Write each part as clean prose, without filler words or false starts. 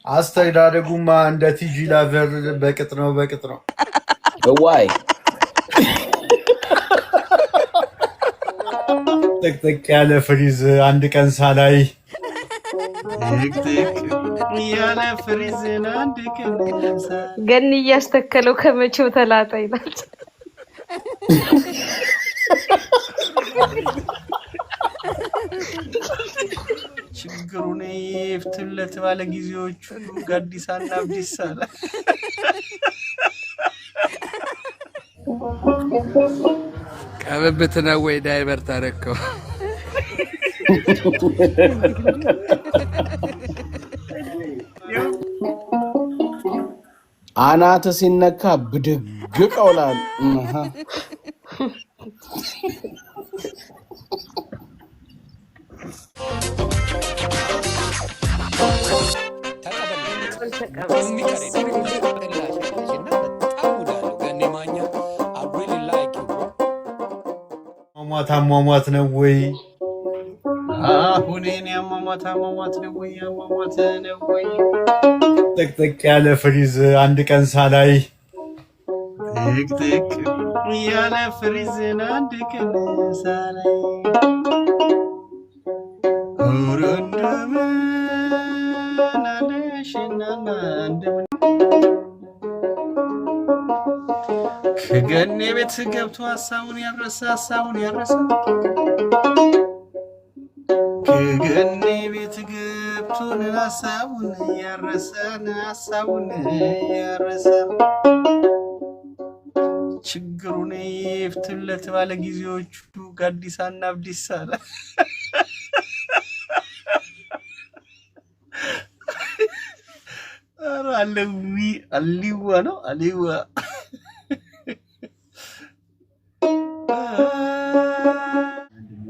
አስተዳደጉማ እንደ ቲጂ ላቨር በቅጥ ነው በቅጥ ነው። ዋይ ጥቅጥቅ ያለ ፍሪዝ አንድ ቀን ሳላይ ጥቅጥቅ ያለ ፍሪዝን አንድ ቀን ገን እያስተከለው ከመቼው ተላጣ ይላል። ችግሩን ይፍትለት ባለ ጊዜዎቹ ጋዲሳና አብዲሳ አለ። ቀበብት ነው ወይ ዳይቨር ታረከው? አናተ ሲነካ ብድግ ቀውላል። አሟሟት ነው ወይ? አሁን እኔ አሟሟት ነው ወይ? አሟሟት ነው ወይ? ጥቅጥቅ ያለ ፍሪዝ አንድ ቀን ሳላይ ጥቅጥቅ ያለ ፍሪዝን አንድ ቀን ሳላይ እንደምን አለሽና እንደምን ከገኔ ቤት ገብቶ ሀሳቡን ያረሳ ከገኔ ቤት ገብቶን ሀሳቡን ያረሳ ችግሩን ይፍትለት ባለ ጊዜዎቹ ጋዲሳና አብዲሳ አለ። ኧረ አሊዋ ነው አሊዋ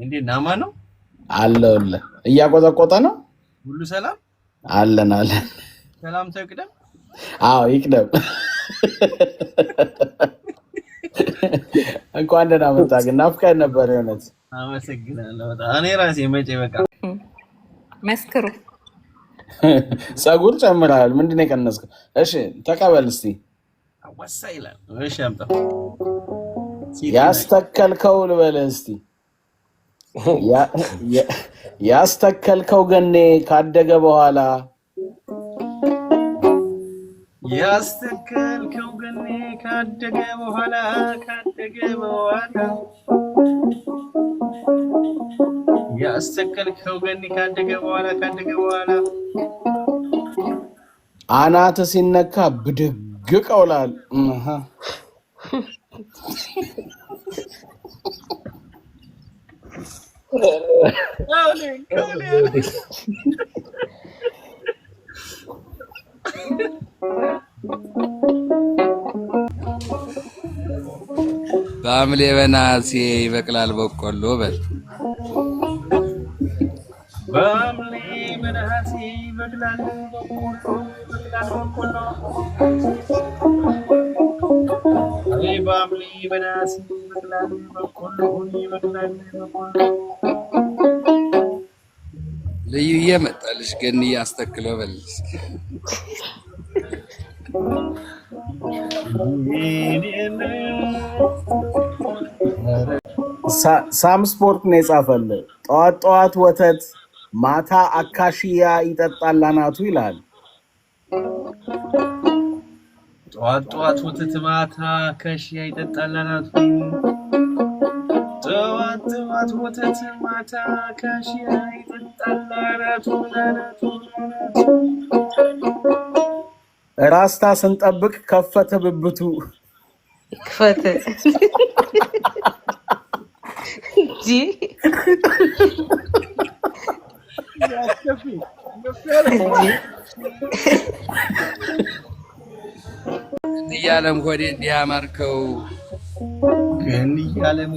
እንዴ ናማ ነው አለለ እያቆጠቆጠ ነው። ሁሉ ሰላም አለን ሰላም ተቅደም። አዎ ይቅደም። እንኳን ደህና መጣህ። ግን ናፍቀኸን ነበር የሆነት። አመሰግናለሁ በጣም እኔ ራሴ መቼ በቃ መስክሩ። ፀጉር ጨምራል። ምንድነው የቀነስከው? እሺ ተቀበል እስቲ። አወሳ ይላል። እሺ አምጣ። ያስተከልከው ልበልህ እስቲ። ያስተከልከው ገኔ ካደገ በኋላ ያስተከልከው ገኔ ካደገ በኋላ ያስተከልከው ገኔ ካደገ በኋላ አናተ ሲነካ ብድግ ቀውላል። በሐምሌ በነሐሴ ይበቅላል በቆሎ በል። በሐምሌ በነሐሴ ይበቅላል በቆሎ በሐምሌ በነሐሴ ይበቅላል በቆሎ ልዩዬ መጣልሽ ገኒ ያስተክለው በል። ሳም ስፖርት ነው የጻፈልህ። ጠዋት ወተት ማታ አካሺያ ይጠጣል አናቱ ይላል። ጠዋት ወተት ማታ አካሺያ ይጠጣል አናቱ። ጠዋት ወተት ማታ አካሺያ ይጠጣል አናቱ። ራስታ ስንጠብቅ ከፈተ ብብቱ። ክፈተ እንጂ እያለም ሆዴ እንዲያማርከው እያለም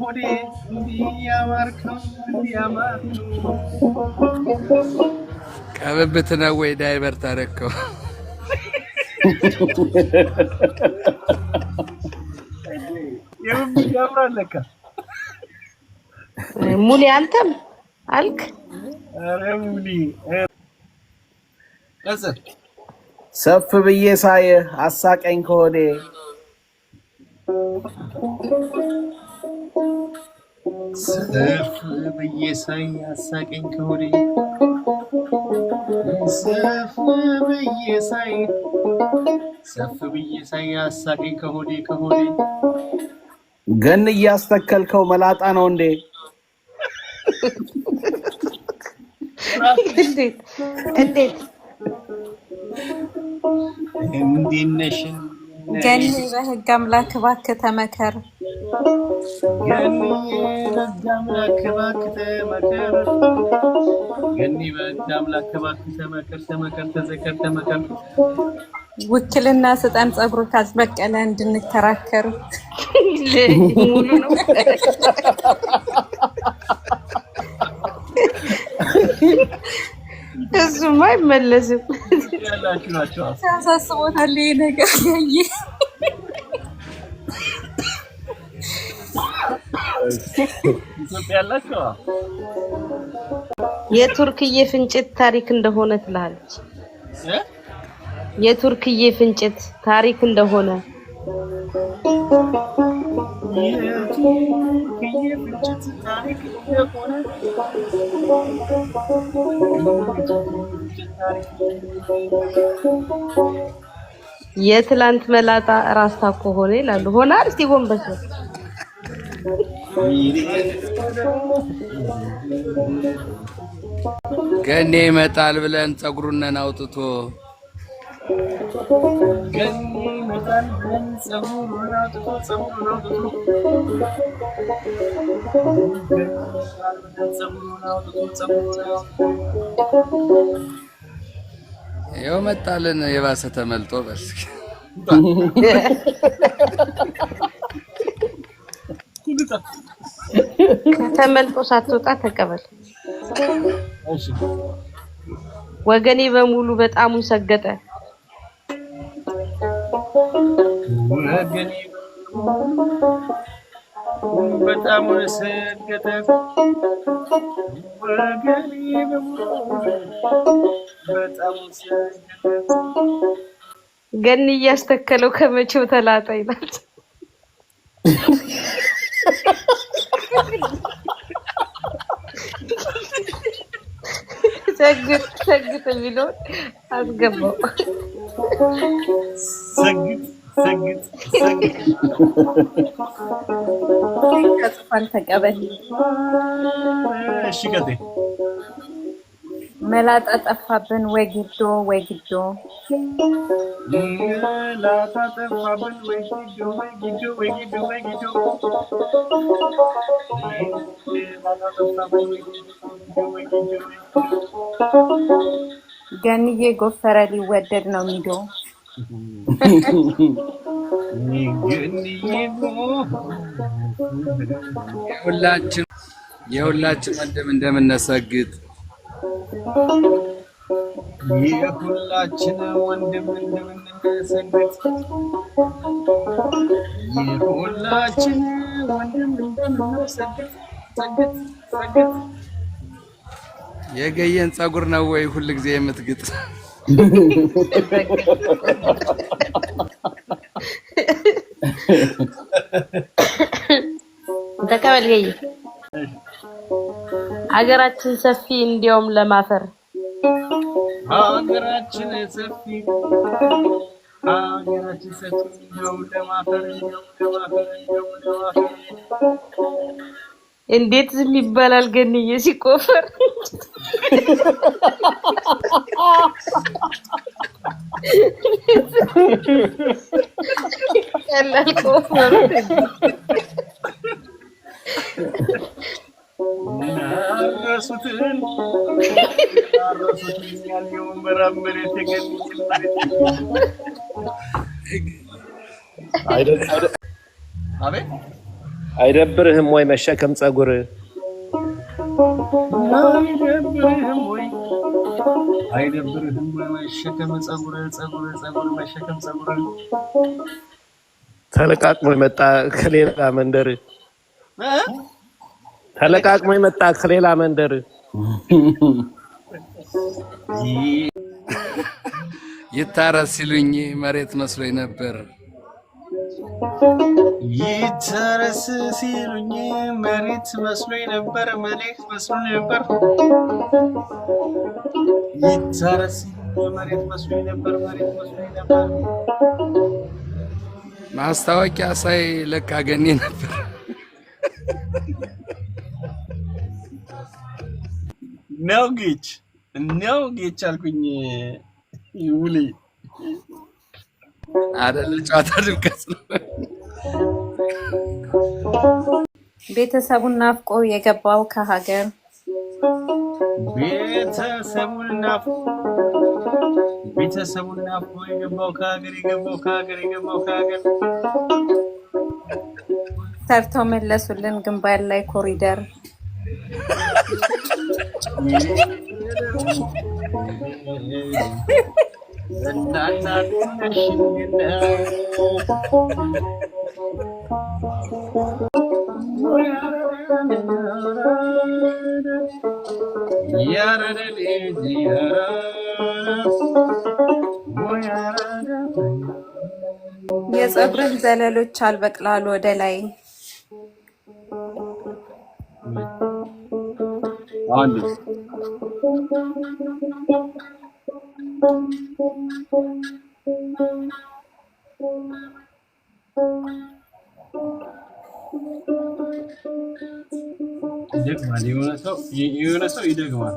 ሆዴ እንዲያማርከው ቀበብት ነው ወይ ዳይቨር ታረከው? ያምራል ለካ ሙሌ አንተም አልክ አረሙኒ ቀጽል ሰፍ ብዬ ሳይህ አሳቀኝ ከሆዴ ሰፍ ብዬ ሳይ አሳቀኝ ከሆዴ ሰፍ ብዬ ሳይ አሳቀኝ ከሆዴ ገን እያስተከልከው መላጣ ነው እንዴ? እንዴት ነሽ ገኒ በህግ አምላክ እባክህ ተመከር። ገኒ በህግ አምላክ እባክህ ተመከር። ውክልና ስጠን ፀጉር ካልበቀለ እንድንከራከር። ሙሉ ነው። እሱማ አይመለስም። ያሳስቦታል ይሄ ነገር ያየ ኢትዮጵያ ያላችሁ የቱርክዬ ፍንጭት ታሪክ እንደሆነ ትላለች። የቱርክዬ ፍንጭት ታሪክ እንደሆነ የትላንት መላጣ ራስታ ከሆነ ይላሉ። ሆናል እስቲ ጎንበስ ገኔ ይመጣል ብለን ፀጉሩን አውጥቶ ይኸው መጣልን የባሰ ተመልጦ በስኪ ከተመልጦ ሳትወጣ ተቀበል። ወገኔ በሙሉ በጣሙን ሰገጠ። ወገኔ በጣሙን ሰገጠ። ወገኔ በጣሙን ሰገጠ። ገኒ እያስተከለው ከመቼው ተላጣ ይላል። ሰግጥ የሚለው አስገባው። ሰግጥ ከጽፋን ተቀበል። እሺ ቀጤ መላጣ ጠፋብን ወይ ግዶ መላጣ ጠፋብን ወይ ግዶ ገንዬ ጎፈረ ሊወደድ ነው ሚዶ የሁላችን ወንድም እንደምንሰግጥ የሁላችን ወንድም እንደምንሰግጥ የገየን ፀጉር ነው ወይ ሁሉ ጊዜ የምትግጥ? ተቀበል ገይ ሀገራችን ሰፊ እንዲያውም ለማፈር ሀገራችን ሰፊ እንዲያውም ለማፈር እንዴት ዝም ይባላል? ገንዬ ሲቆፈር ቀላል ቆፈሩ አረሱትን ያለውን መራመር አይደብርህም ወይ መሸከም ፀጉር? አይደብርህም ወይ መሸከም ፀጉር? ተለቃቅሞ የመጣ ከሌላ መንደር ይታረስ ሲሉኝ መሬት መስሎኝ ነበር። ይታረስ ሲሉኝ መሬት መስሎኝ ነበር። መሬት መስሎኝ ነበር። ይታረስ መሬት መስሎኝ ነበር። መሬት መስሎኝ ነበር። ማስታወቂያ ሳይ ለካ ገኔ ነበር። ነው ጌች አልኩኝ። ውሌ አይደል ጨዋታ ድምቀት ነው። ቤተሰቡን ናፍቆ የገባው ከሀገር ቤተሰቡን ናፍቆ የገባው ከሀገር ሰርተው መለሱልን ግንባር ላይ ኮሪደር የፀጉርህ ዘለሎች አልበቅላሉ ወደ ላይ አንድ የሆነ ሰው ይደግማል።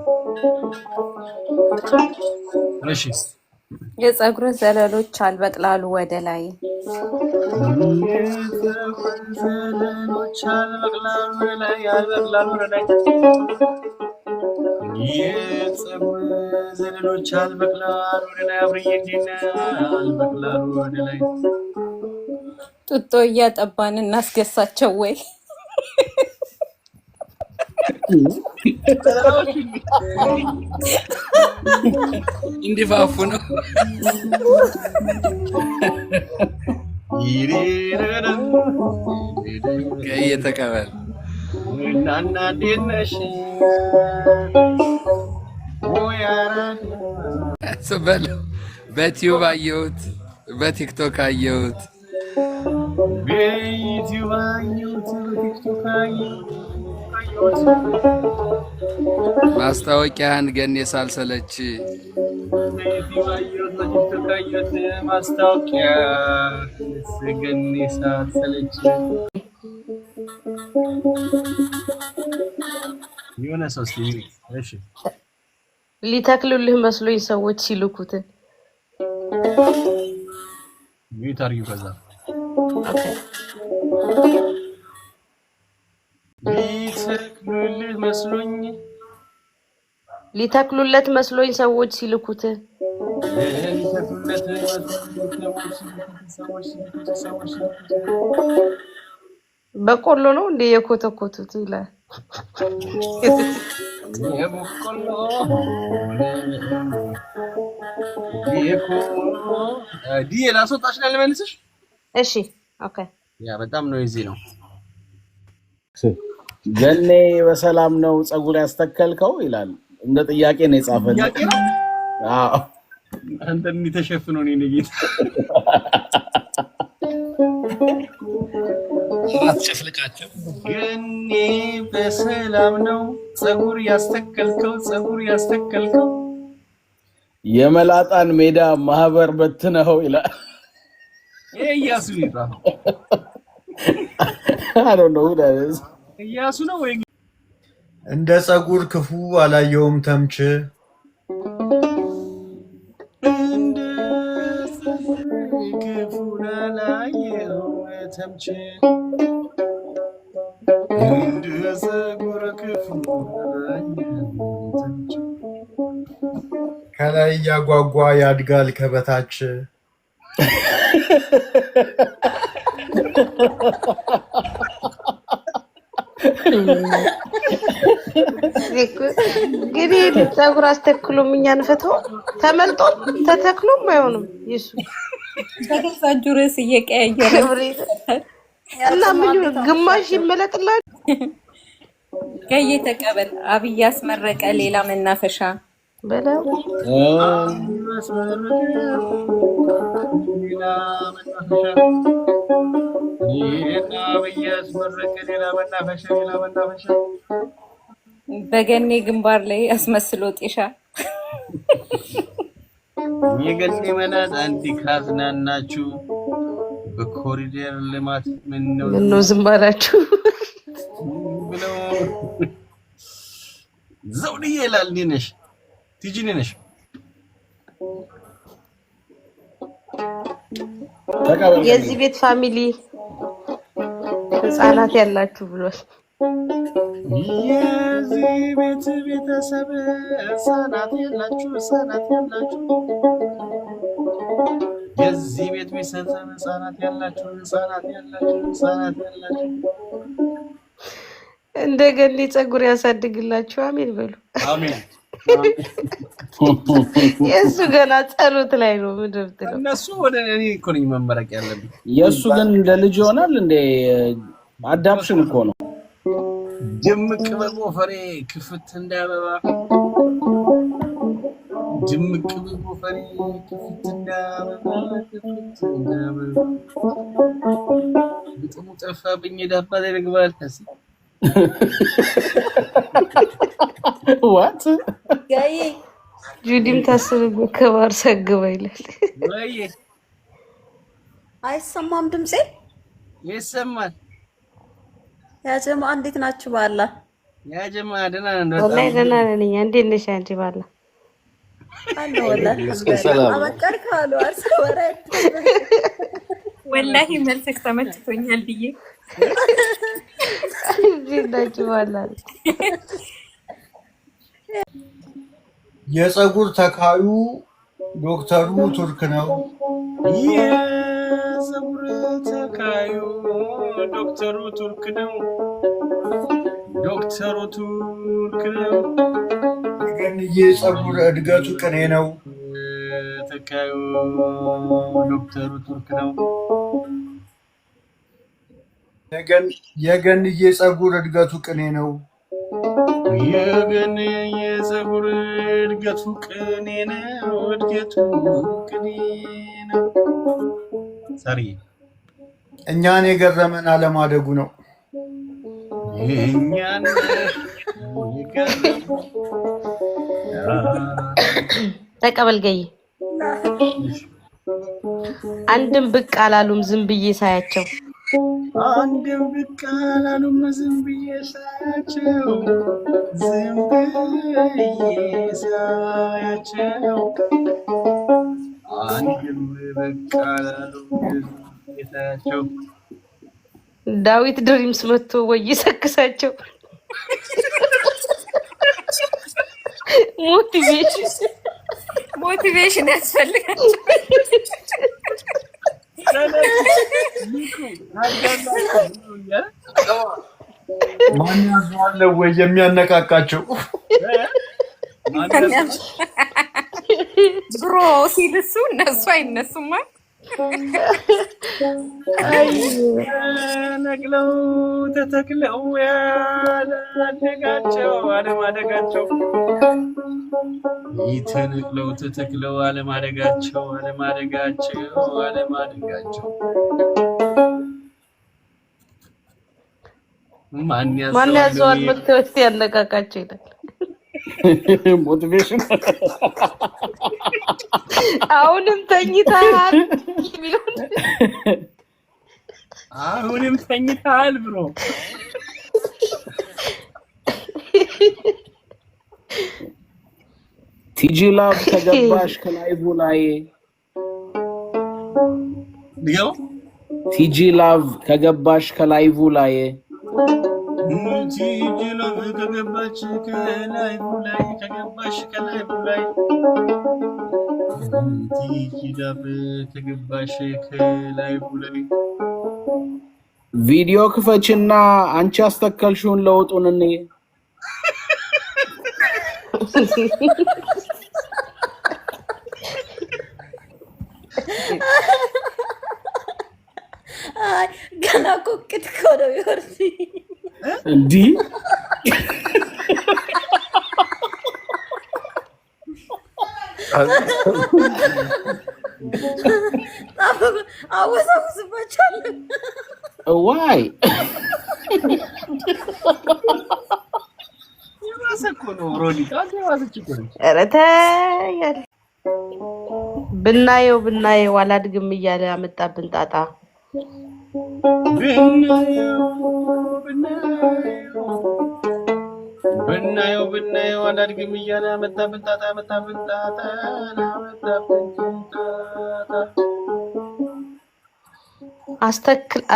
እሺ የፀጉርህ ዘለሎች አልበቅላሉ ወደ ላይ ዘለሎች አልበቅላሉ ወደ ላይ የፀጉር ዘለሎች አልበቅላሉ ወደ ላይ አብርዬ እንዴት አልበቅላሉ ወደ ላይ ጡጦ እያጠባን እናስገሳቸው ወይ እንዲፋፉ ነው። ቀይ ተቀበል እናና ደነሽ በለው። በቲዩብ አየሁት፣ በቲክቶክ አየሁት። ማስታወቂያን ገኔ ሳልሰለች ማስታወቂያ ገኔ ሳልሰለች የሆነ ሰው እሺ ሊተክሉልህ መስሎኝ ሰዎች ሲልኩት ሚዩት አድርጊው። ከዛ ሊተክሉለት መስሎኝ ሰዎች ሲልኩት በቆሎ ነው እንደ የኮተኮቱት ይላል። ላስወጣሽ ነው ልመልስሽ? እሺ ኦኬ። ያ በጣም ነው እዚህ ነው። ገኔ በሰላም ነው ፀጉር ያስተከልከው ይላል። እንደ ጥያቄ ነው የጻፈው። አዎ አንተ እንዴት ተሸፍኖ ነው ጌታ አትጨፍልቃቸው። ገኔ በሰላም ነው ፀጉር ያስተከልከው የመላጣን ሜዳ ማህበር በትነው ይላል። ኢያሱ ይጣ I don't know who that is. ኢያሱ ነው ወይ? እንደ ፀጉር ክፉ አላየውም ተምች እንደ ፀጉር ክፉ አላየውም ተምች እንደ ፀጉር ክፉ አላየውም ተምች ከላይ ያጓጓ ያድጋል ከበታች ግን ፀጉር አስተክሎ እኛን ፈተው ተመልጦ ተተክሎም አይሆንም። ኢየሱስ ተገዛጁ ርዕስ እየቀያየረ እና ምን ግማሽ ይመለጥላል። ገዬ ተቀበል። አብይ አስመረቀ ሌላ መናፈሻ በለው በገኔ ግንባር ላይ አስመስሎ ጤሻ የገኔ መናት አንዲ ካዝናናችሁ በኮሪደር ልማት ምን ነው ዝም አላችሁ ብለው ዘውድዬ ይላል። ነሽ ቲጂ ነሽ የዚህ ቤት ፋሚሊ ህፃናት ያላችሁ ብሏል። የዚህ ቤት ቤተሰብ ህፃናት ያላችሁ የዚህ ቤት ቤተሰብ ህፃናት ያላችሁ እንደገና ፀጉር ያሳድግላችሁ አሜን በሉ። አሜን። የሱ ገና ጸሎት ላይ ነው ምድርትለው እነሱ ወደ እኔ እኮ ነኝ መመረቅ ያለብኝ። የሱ ግን ለልጅ ይሆናል እንደ አዳፕሽን እኮ ነው። ድምቅ በጎፈሬ ክፍት እንዳበባ ድምቅ በጎፈሬ ክፍት እንዳበባ ግጥሙ ጠፋብኝ። ዳባ ላይ ልግባል ተሲ ዋት ጋይ ጁዲም ታስብበት ከባር ሰግባ ይላል። ወይ አይሰማም ድምጼ? ይሰማል። ያ ጀማ እንዴት ናችሁ? ባላ ያ ጀማ ደህና ነን። ወላሂ ደህና ነን። እንዴት ነሽ አንቺ? ባላ አለ ወላሂ አበቀር ካሉ አርሰወራት ወላሂ መልሰክ ተመችቶኛል ብዬ ጂዳችሁ ባላ የፀጉር ተካዩ ዶክተሩ ቱርክ ነው። የፀጉር ተካዩ ዶክተሩ ቱርክ ነው። ገንዬ ፀጉር እድገቱ ቅኔ ነው። ተካዩ ዶክተሩ ቱርክ ነው። የገንዬ ፀጉር እድገቱ ቅኔ ነው። የገንዬ ፀጉር እድገቱ ቅኔ ነው። ሰሪ እኛን የገረመን አለማደጉ ነው። እኛን ተቀበል ገይ አንድም ብቅ አላሉም ዝም ብዬ ሳያቸው አንድም ብቅ አላሉም ዝም ብዬ ሳያቸው አንድም ብቅ አላሉም ሳያቸው ዳዊት ድሪምስ መጥቶ ወይ ይሰክሳቸው ሞቲቬሽን ያስፈልጋል። ማን ያዟል ወይ የሚያነቃቃቸው ብሮ ሲልሱ እነሱ አይነሱማ። ነቅለው ተተክለው ያለማደጋቸው ይተነቅለው ተተክለው አለማደጋቸው ማን ያዟል መጥተው ያነቃቃቸው ይላል። ሞቲቬሽን አሁንም ተኝተሃል ብሮ ቲጂ ላቭ ከገባሽ ከላይቭ ላይ ዲዮ ቲጂ ላቭ ከገባሽ ከላይቭ ላይ ቲጂ ላቭ ከገባሽ ከላይቭ ላይ ቲጂ ላቭ ከገባሽ ከላይቭ ላይ ቪዲዮ ክፈችና አንቺ አስተከልሽውን ለውጡን እኔ ገና ኮክት ኮዶ ይወርሲ እንዲ አወሳውስባቸዋለሁ። ዋይ ኧረ ተይ ያለ ብናየው አላድግም እያለ አመጣብን ጣጣ። ብናየው አላድግም እያለ አመጣብን ጣጣ።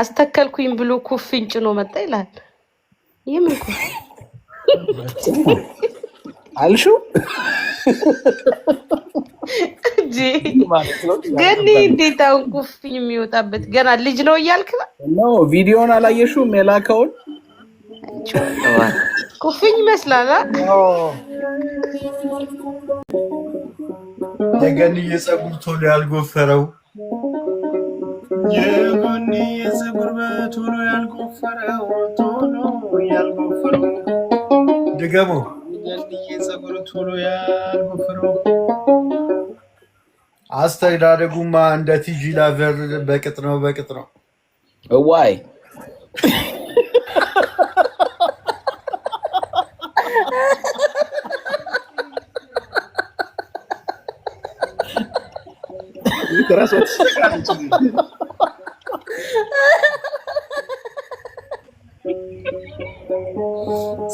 አስተከልኩኝ ብሎ ኩፍኝ ጭኖ መጣ ይላል። ይምን አልሹ ገኒ እንዴት አሁን ኩፍኝ የሚወጣበት ገና ልጅ ነው እያልክ ነው? ቪዲዮን አላየሽውም? የላከውን ኩፍኝ ይመስላል። የገኒ የጸጉር ቶሎ ያልጎፈረው የጎኒ የጸጉር ቶሎ ያልጎፈረው ድገሞ የገኒ የጸጉር ቶሎ ያልጎፈረው አስተዳደጉማ እንደ ቲጂ ላቨር በቅጥ ነው። ዋይ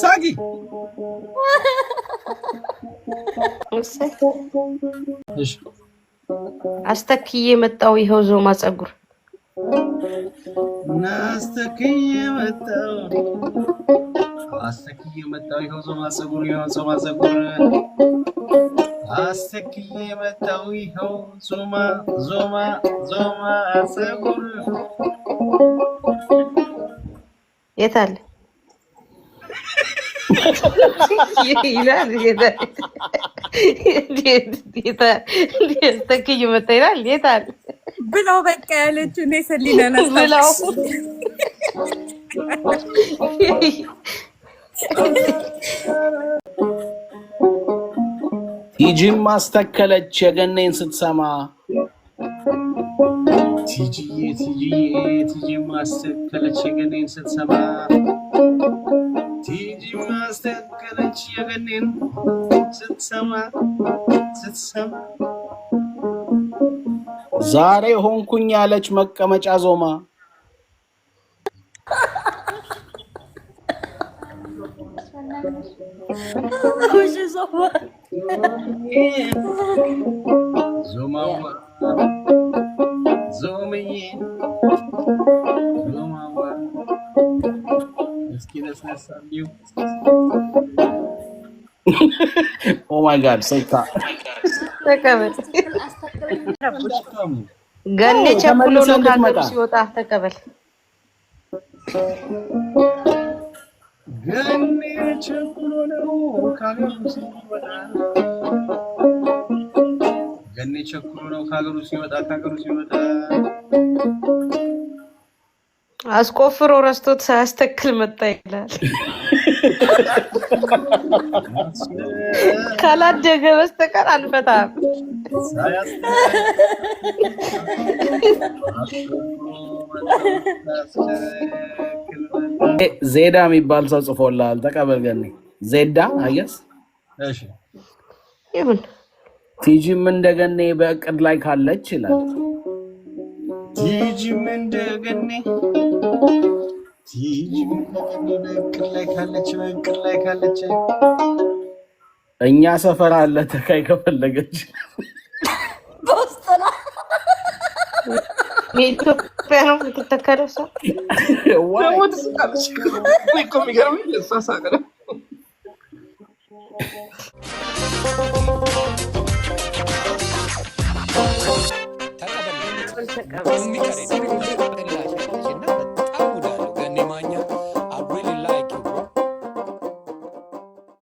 ሳጊ አስተክዬ መጣው ይኸው ዞማ ጸጉር አስተክዬ መጣው ይኸው ዞማ ጸጉር አስተክዬ መጣው ይኸው ዞማ ጸጉር የታለ ይላል አስተክዬ መጣ ይላል የታለ ብለው በቃ ያለችው እኔ ሰሊና ናት ብለው ቲጂም ማስተከለች የገኔን ስትሰማ ቲጂ ማስተከለች የገኔን ስትሰማ ዛሬ ሆንኩኝ ያለች መቀመጫ ዞማ ኦ ማይ ጋድ ሰይታ ተቀበል ገኔ ቸኩሎ ነው ካገሩ ሲወጣ ተቀበል ገኔ ቸኩሎ ነው ካገሩ ሲወጣ አስቆፍሮ ረስቶት ሳያስተክል መጣ ይላል። ካላደገ በስተቀር አንፈታም። ዜዳ የሚባል ሰው ጽፎልሃል፣ ተቀበል ገኔ። ዜዳ አየስ እሺ ይሁን። ቲጂም እንደገኔ በእቅድ ላይ ካለች ይላል። ቲጂም እንደገኔ በእቅድ ላይ ካለች እኛ ሰፈር አለ ተካይ ከፈለገች በውስጥና የኢትዮጵያ ነው የምትተከለው ሰው ተቀበል